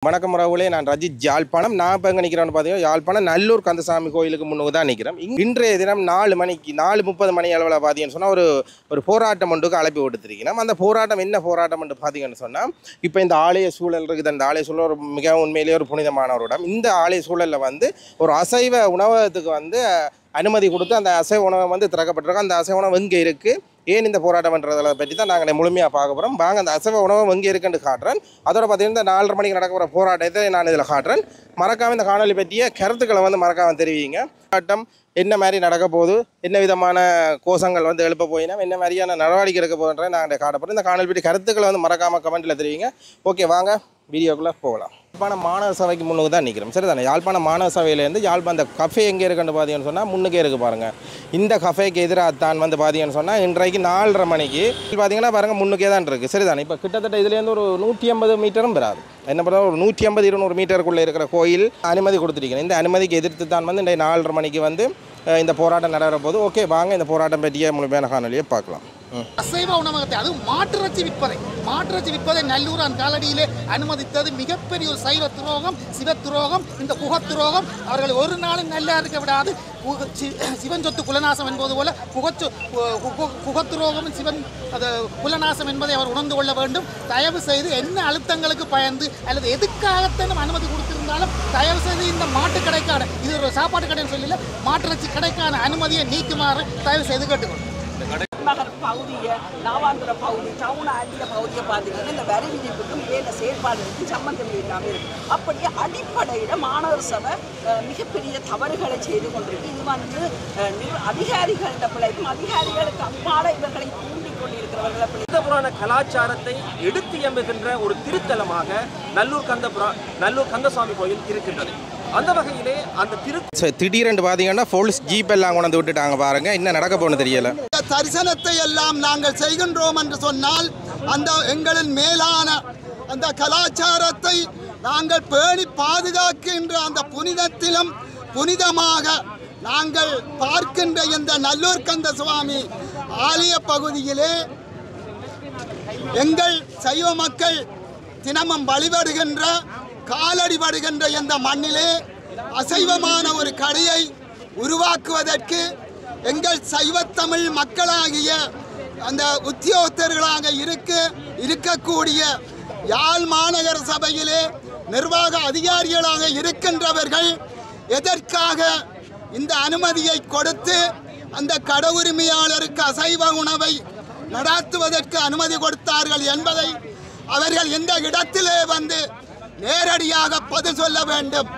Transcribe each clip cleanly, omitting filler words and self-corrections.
வணக்கம் ராவுலே, நான் ரஜித் யாழ்ப்பாணம். நான் இப்போ எங்கே நிற்கிறேன்னு பார்த்தீங்கன்னா யாழ்ப்பாணம் நல்லூர் கந்தசாமி கோயிலுக்கு முன்னுக்கு தான் நிற்கிறேன். இன்றைய தினம் 4:30 மணி அளவில் பார்த்தீங்கன்னு சொன்னால் ஒரு போராட்டம் ஒன்றுக்கு அழைப்பு விடுத்திருக்கிறோம். அந்த போராட்டம் என்ன போராட்டம் என்று பார்த்தீங்கன்னு சொன்னால், இப்போ இந்த ஆலய சூழல் இருக்குது. அந்த ஆலய சூழல் ஒரு மிக உண்மையிலேயே ஒரு புனிதமான ஒரு இடம். இந்த ஆலய சூழலில் ஒரு அசைவ உணவகத்துக்கு அனுமதி கொடுத்து அந்த அசைவ உணவகம் திறக்கப்பட்டிருக்கு. அந்த அசைவ உணவு எங்கே இருக்குது, ஏன் இந்த போராட்டம் பண்ணுறதை பற்றி தான் நாங்கள் முழுமையாக பார்க்க போகிறோம். வாங்க அந்த அசைவ உணவு எங்கே இருக்குன்னு காட்டுறேன். அதோட பார்த்தீங்கன்னா 4:30 மணிக்கு நடக்க போகிற போராட்டத்தை நான் இதில் காட்டுறேன். மறக்காமல் இந்த காணொலி பற்றிய கருத்துக்களை மறக்காமல் தெரிவிங்க. போராட்டம் என்ன மாதிரி நடக்க போகுது, என்ன விதமான கோஷங்கள் எழுப்ப போயினா, என்ன மாதிரியான நடவடிக்கை எடுக்க போகிறேன் நாங்கள் காட்டப்போகிறோம். இந்த காணொலி பற்றி கருத்துக்களை மறக்காமல் கமெண்ட்டில் தெரிவிங்க. ஓகே, வாங்க வீடியோக்குள்ளே போகலாம். யாழ்ப்பாணம் மாணவர் சபைக்கு முன்னுக்கு தான் நிற்கிறோம். சரி தானே? யாழ்ப்பாணம் மாணவர் சபையிலேருந்து அந்த கஃபே எங்கே இருக்குன்னு பார்த்தீங்கன்னு சொன்னால் முன்னுக்கே இருக்குது பாருங்கள். இந்த கஃபேக்கு எதிராக தான் பார்த்தீங்கன்னு சொன்னால் இன்றைக்கு 4:30 மணிக்கு பார்த்தீங்கன்னா பாருங்கள் முன்னுக்கே தான் இருக்குது. சரி தானே? இப்போ கிட்டத்தட்ட இதுலேருந்து ஒரு 150 மீட்டரும் வராது. என்ன பண்ணுறது, ஒரு 150-200 மீட்டருக்குள்ளே இருக்கிற கோயில் அனுமதி கொடுத்துருக்கேன். இந்த அனுமதிக்கு எதிர்த்து தான் இன்றைக்கு 4:30 மணிக்கு இந்த போராட்டம் நடைபெற போது. ஓகே, வாங்க இந்த போராட்டம் பற்றிய முழுமையான காணொலியை பார்க்கலாம். அசைவ உணவகத்தை, அது மாட்டிறைச்சி விற்பதை நல்லூரான் காலடியிலே அனுமதித்தது மிகப்பெரிய ஒரு சைவ துரோகம், சிவ துரோகம், இந்த குக துரோகம். அவர்கள் ஒரு நாளும் நல்லா இருக்க விடாது. சிவன் சொத்து குலநாசம் என்பது போல குகத்துரோகம் சிவன் குலநாசம் என்பதை அவர் உணர்ந்து கொள்ள வேண்டும். தயவு செய்து என்ன அழுத்தங்களுக்கு பயந்து அல்லது எதுக்காகத்தான் அனுமதி கொடுத்திருந்தாலும் தயவு செய்து இந்த மாட்டு கடைக்கான, இது ஒரு சாப்பாட்டு கடைன்னு சொல்லல, மாட்டிறைச்சி கடைக்கான அனுமதியை நீக்குமாறு தயவு செய்து கேட்டுக்கொள்ளும். நகர் பகுதியை, நாவாந்திர பகுதி, டவுன் ஆண்டிய பகுதியை பார்த்தீங்கன்னா இந்த வரி விதிப்புக்கும் வேலை செயற்பாடுகளுக்கும் சம்பந்தம் இல்லாமல் இருக்குது. அப்படியே அடிப்படையில் மாணவர் சபை மிகப்பெரிய தவறுகளை செய்து கொண்டிருக்கு. இது அதிகாரிகளிட பிள்ளைக்கும் அதிகாரிகளுக்கு அப்பால இவர்களை தூண்டிக் கொண்டிருக்கிறவர்கள் புராண கலாச்சாரத்தை எடுத்து எம்புகின்ற ஒரு திருத்தலமாக நல்லூர் கந்தசாமி கோயில் இருக்கின்றது. அந்த வகையிலே அந்த திடீரென்று பார்த்தீங்கன்னா போலீஸ் ஜீப் எல்லாம் கொண்டு விட்டுட்டாங்க பாருங்க. என்ன நடக்க போகணும் தெரியல. தரிசனத்தை எல்லாம் நாங்கள் செய்கின்றோம் என்று சொன்னால் அந்த எங்களின் மேலான அந்த கலாச்சாரத்தை நாங்கள் பேணி பாதுகாக்கின்ற அந்த புனிதத்திலும் புனிதமாக நாங்கள் பார்க்கின்ற இந்த நல்லூர் கந்தசுவாமி ஆலய பகுதியிலே எங்கள் சைவ மக்கள் தினமும் வழிபடுகின்ற காலடிபடுகின்ற இந்த மண்ணிலே அசைவமான ஒரு கடையை உருவாக்குவதற்கு எங்கள் சைவத்தமிழ் மக்களாகிய அந்த உத்தியோகத்தர்களாக இருக்கக்கூடிய யாழ் மாநகர சபையிலே நிர்வாக அதிகாரிகளாக இருக்கின்றவர்கள் எதற்காக இந்த அனுமதியை கொடுத்து அந்த கடை உரிமையாளருக்கு அசைவ உணவை நடாத்துவதற்கு அனுமதி கொடுத்தார்கள் என்பதை அவர்கள் இந்த இடத்திலே நேரடியாக பதில் சொல்ல வேண்டும்.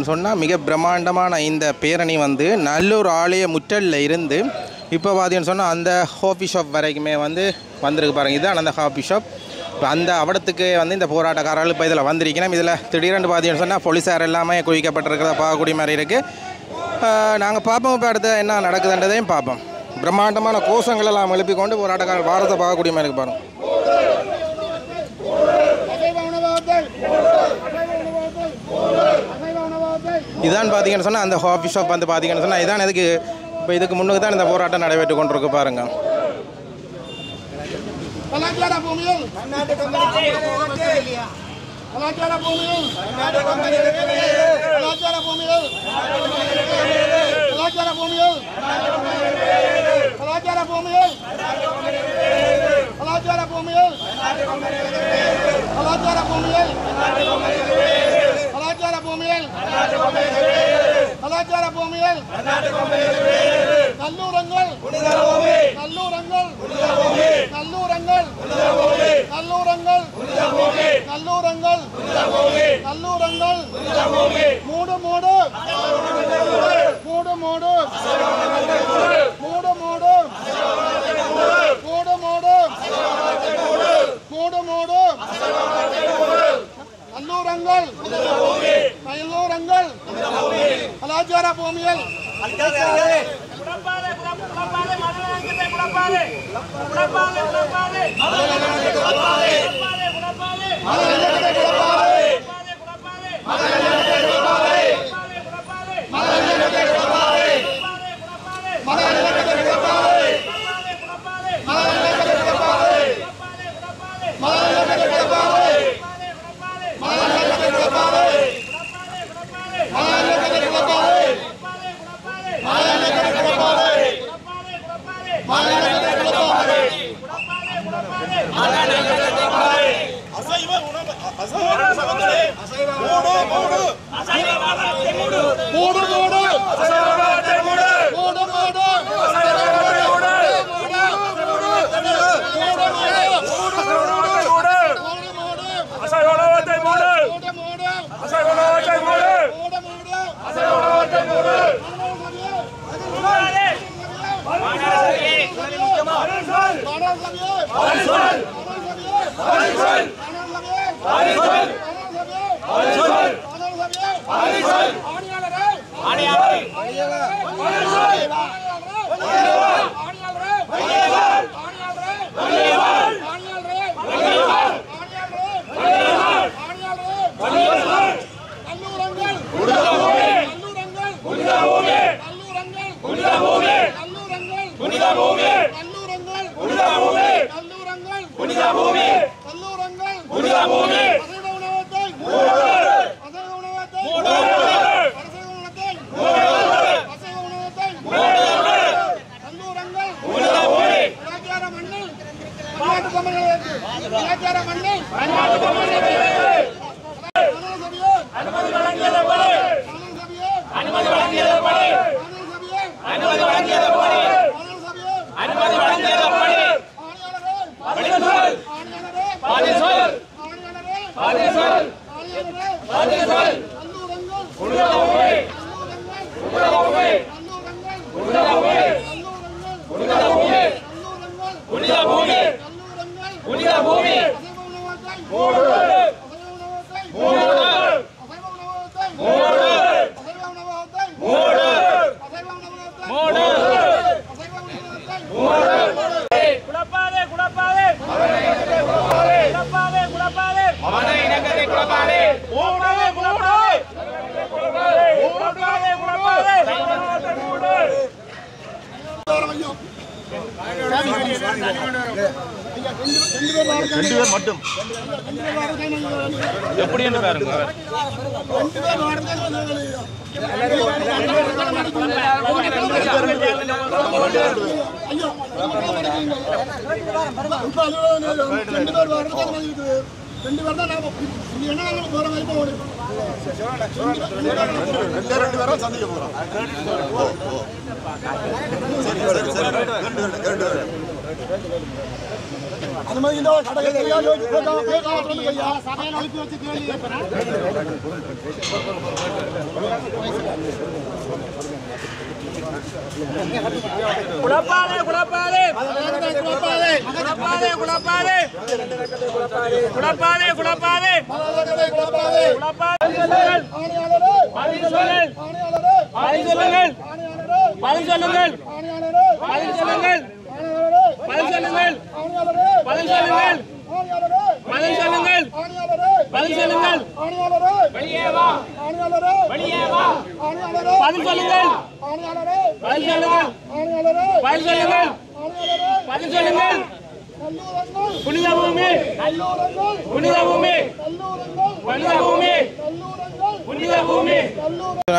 சொன்னால் மிக பிரம்மாண்டமான இந்த பேரணி நல்லூர் ஆலய முற்றலில் இருந்து இப்போ பார்த்தீங்கன்னு சொன்னால் அந்த காஃபி ஷாப் வரைக்குமே வந்திருக்கு பாருங்கள். இதுதான் அந்த காஃபி ஷாப். இப்போ அந்த அவடத்துக்கு இந்த போராட்டக்காரர்கள் இப்போ இதில் வந்திருக்கணும். இதில் திடீரென்று பார்த்தீங்கன்னு சொன்னால் போலீஸார் எல்லாமே குவிக்கப்பட்டிருக்கிறத பார்க்கக்கூடிய மாதிரி இருக்குது. நாங்கள் பார்ப்போம் இப்போ அடுத்து என்ன நடக்குதுன்றதையும் பார்ப்போம். பிரம்மாண்டமான கோஷங்கள் எல்லாம் எழுப்பி கொண்டு போராட்டக்காரர்கள் வாரத்தை பார்க்கக்கூடிய மாதிரி இருக்கு பாருங்கள். இதான் பார்த்தீங்கன்னு சொன்னால் அந்த காஃபி ஷாப் பார்த்தீங்கன்னு சொன்னால் இதான் இதுக்கு முன்னுக்கு தான் இந்த போராட்டம் நடைபெற்று கொண்டிருக்கு பாருங்க. கலாச்சார பூமியில்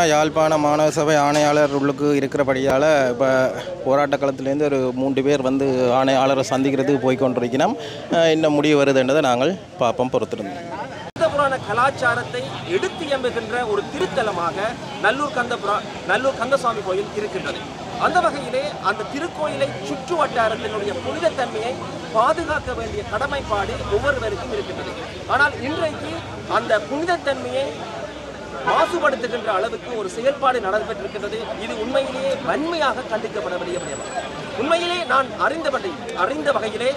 யாழ்ப்பாண மாநகர சபை ஆணையாளர் உள்ளுக்கு இருக்கிறபடியால் இப்போ போராட்ட களத்திலேருந்து ஒரு 3 பேர் வந்து ஆணையாளரை சந்திக்கிறதுக்கு போய்கொண்டிருக்கிறோம். இன்னும் முடிவு வருதுன்றதை நாங்கள் பார்ப்போம், பொறுத்திருந்தோம். புராண கலாச்சாரத்தை எடுத்து எம்புகின்ற ஒரு திருத்தலமாக நல்லூர் கந்தசுவாமி கோயில் இருக்கின்றது. அந்த வகையிலே அந்த திருக்கோயிலை சுற்று வட்டாரத்தினுடைய புனிதத்தன்மையை பாதுகாக்க வேண்டிய கடமைப்பாடு ஒவ்வொருவருக்கும் இருக்கின்றது. ஆனால் இன்றைக்கு அந்த புனிதத்தன்மையை மாசுபடுத்துகின்ற அளவுக்கு ஒரு செயல்பாடு நடைபெற்றிருக்கின்றது. இது உண்மையிலேயே வன்மையாக கண்டிக்கப்பட வேண்டிய விடயம். உண்மையிலே நான் அறிந்த வகையிலே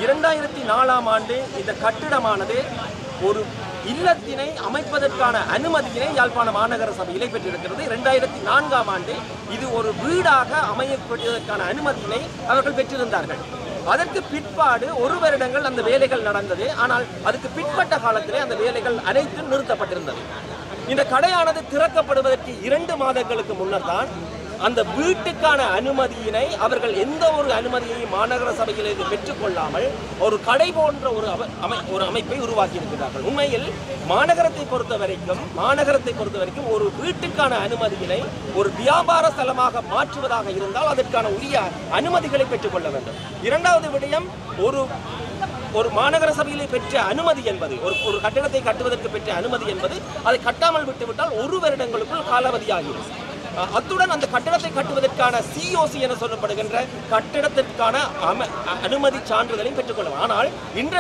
2004ஆம் ஆண்டு இந்த கட்டிடமானது ஒரு இல்லத்தினை அமைப்பதற்கான அனுமதியினை யாழ்ப்பாண மாநகர சபையிலே பெற்றிருக்கிறது. 2004ஆம் ஆண்டு இது ஒரு வீடாக அமையப்படுவதற்கான அனுமதியினை அவர்கள் பெற்றிருந்தார்கள். அதற்கு பிற்பாடு 1 வருடங்கள் அந்த வேலைகள் நடந்தது. ஆனால் அதுக்கு பிற்பட்ட காலத்திலே அந்த வேலைகள் அனைத்தும் நிறுத்தப்பட்டிருந்தது. இந்த கடையானது திறக்கப்படுவதற்கு 2 மாதங்களுக்கு முன்னர் தான் அந்த வீட்டுக்கான அனுமதியினை அவர்கள் எந்த ஒரு அனுமதியையும் மாநகர சபையிலிருந்து பெற்றுக்கொள்ளாமல் ஒரு கடை போன்ற ஒரு அமைப்பை உருவாக்கி இருக்கிறார்கள். உண்மையில் மாநகரத்தை பொறுத்த வரைக்கும் ஒரு வீட்டுக்கான அனுமதியினை ஒரு வியாபார ஸ்தலமாக மாற்றுவதாக இருந்தால் அதற்கான உரிய அனுமதிகளை பெற்றுக்கொள்ள வேண்டும். 2வது விடயம், ஒரு மாநகர சபையிலே பெற்ற அனுமதி என்பது ஒரு கட்டடத்தை கட்டுவதற்கு பெற்ற அனுமதி என்பது அதை கட்டாமல் விட்டுவிட்டால் 1 வருடங்களுக்குள் காலாவதியாகிறது. அத்துடன் அந்த கட்டடத்தை கட்டுவதற்கான COC என சொல்லப்படுகின்ற கட்டடத்திற்கான அனுமதி சான்றிதழையும் பெற்றுக்கொள்ளலாம். ஆனால் இன்று